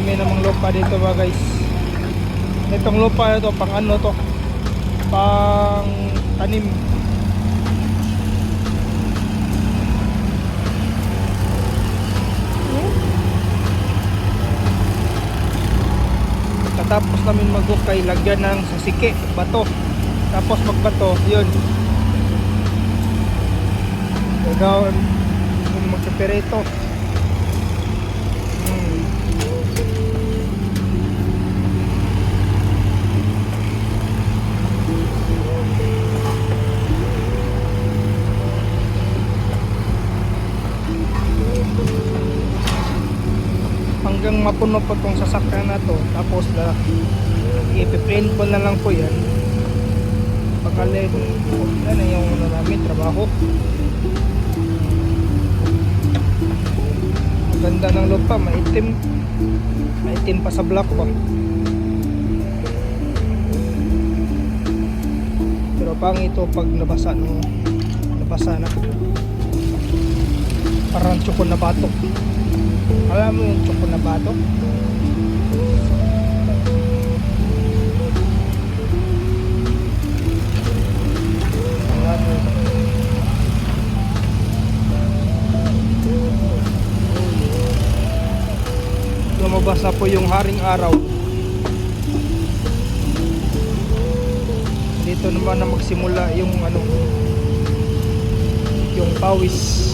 dami namang lupa dito mga guys. Itong lupa na to, pang ano to, pang tanim. Tapos namin maghukay, lagyan ng sasike, bato. Tapos magbato, yun. Gagawin magkaperito. Hanggang mapuno po itong sasakyan na to, tapos ipiprint ko na lang po yan. Pagkalin yan na yung namin trabaho. Ganda ng lupa, maitim pa sa black ba. Pero pang ito pag nabasa na parang tsukon na batok. Alam mo yung tsukon na batok? Lumabas na po yung haring araw. Dito naman na magsimula yung yung pawis.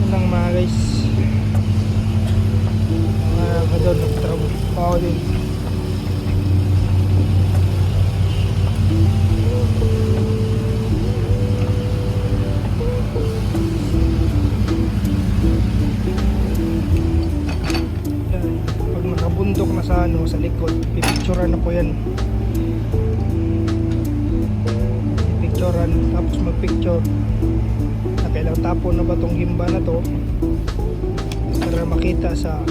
Yan lang mga guys. Mga kadol nagtrabaho din. Bundok na sa likod, pipicturean na po yan. Pipicturean, tapos magpicture na kailang tapo na ba tong himba na to para makita sa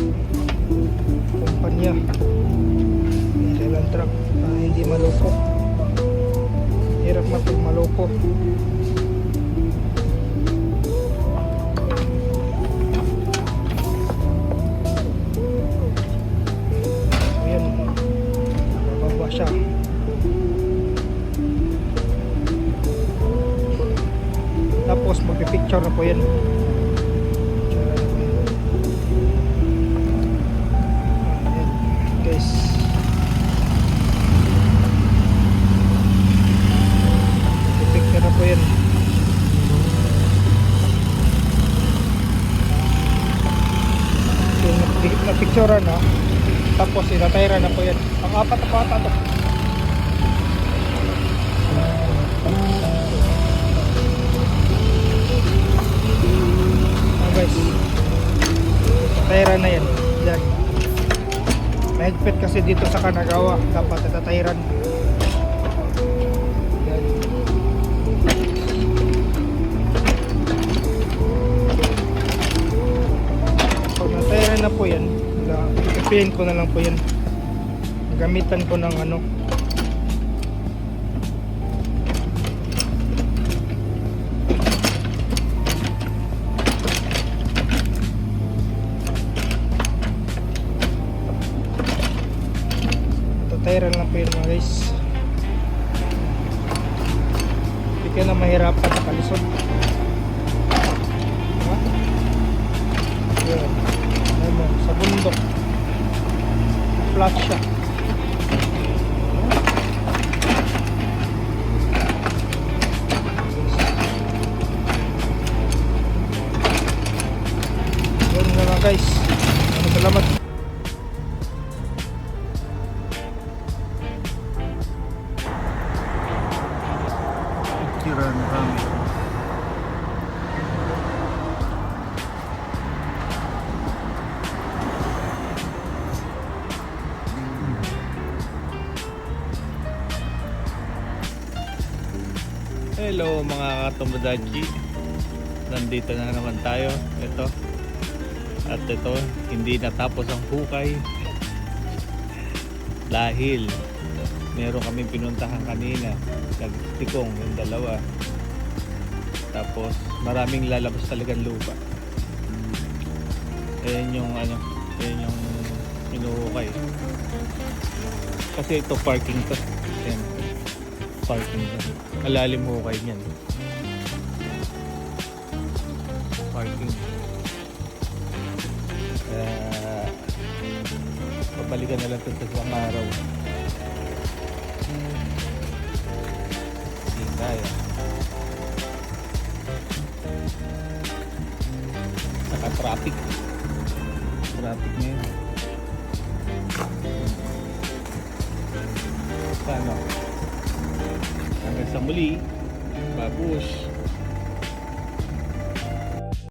kumpanya, kailang truck hindi maloko. Hirap na pag maloko. Siya. Tapos magpipicture na po yan. Ayan, guys. Magpipicture na po yan. Na-picture na. Tapos itatayra na po yan. Ang apat na pata to. Guys, itatayra na yan. Diyan. Mahigpit kasi dito sa Kanagawa. Dapat itatayran. Diyan. Pag natayra na po yan, ipipihin ko na lang po yan. Gamitan ko ng tatayran lang po yun mga guys. Hindi ka na mahirapan sa kalisod. Yan. Sa bundok flat siya. Yun na lang guys. Salamat. Picturean kami. Hello mga katomodachi, nandito na naman tayo. Ito at ito, hindi natapos ang hukay dahil Meron kami pinuntahan kanina, Tikong, yung dalawa. Tapos maraming lalabas talagang lupa. Ayan yung ayan yung inuukay. Kasi ito parking to. Ayan, parking to. Malalim hukay niyan. Parking. Pabalikan na lang ito sa isang araw. Hindi kaya. Saka traffic. Traffic ngayon. Paano? Hanggang sa muli. Babush.